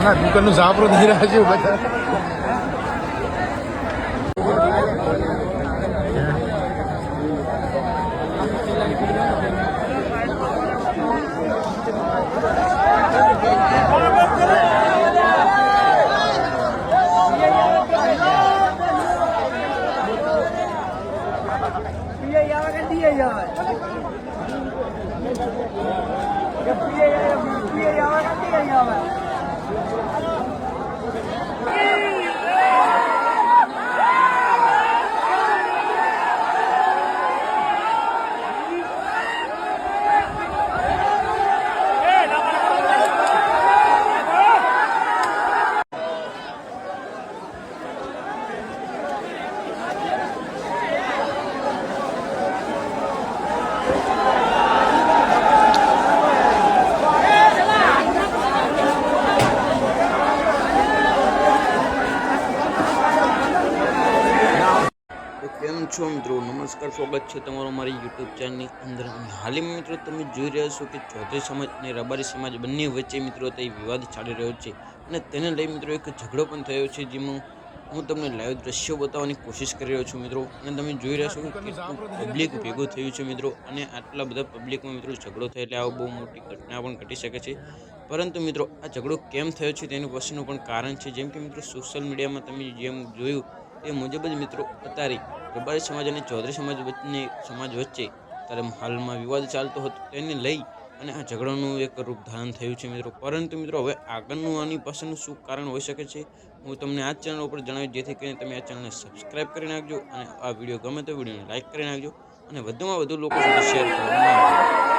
ના દુકાનનું ઝાપરું થઈ રહ્યા છે બધા. કેમ છો મિત્રો, નમસ્કાર, સ્વાગત છે તમારું મારી યુટ્યુબ ચેનલની અંદર. હાલમાં મિત્રો તમે જોઈ રહ્યા છો કે ચૌધરી સમાજ અને રબારી સમાજ બંને વચ્ચે મિત્રો તે વિવાદ ચાલી રહ્યો છે અને તેને લઈ મિત્રો એક ઝઘડો પણ થયો છે, જેમાં હું તમને લાઈવ દ્રશ્યો બતાવવાની કોશિશ કરી રહ્યો છું મિત્રો. અને તમે જોઈ રહ્યા છો કે પબ્લિક ભેગું થયું છે મિત્રો, અને આટલા બધા પબ્લિકમાં મિત્રો ઝઘડો થાય એટલે આવું બહુ મોટી ઘટના પણ ઘટી શકે છે. પરંતુ મિત્રો આ ઝઘડો કેમ થયો છે તેનું પાછળનું પણ કારણ છે. જેમ કે મિત્રો સોશિયલ મીડિયામાં તમે જેમ જોયું તે મુજબ જ મિત્રો અત્યારે રબારી સમાજ અને ચૌધરી સમાજ વચ્ચે ત્યારે હાલમાં વિવાદ ચાલતો હતો, તેને લઈ અને આ ઝઘડાનું એક રૂપ ધારણ થયું છે મિત્રો. પરંતુ મિત્રો હવે આગળનું આની પાછળનું શું કારણ હોઈ શકે છે હું તમને આ ચેનલ ઉપર જણાવીશ, જેથી કરીને તમે આ ચેનલને સબસ્ક્રાઈબ કરી નાખજો અને આ વિડીયો ગમે તો વિડીયોને લાઈક કરી નાખજો અને વધુમાં વધુ લોકો સુધી શેર કરો.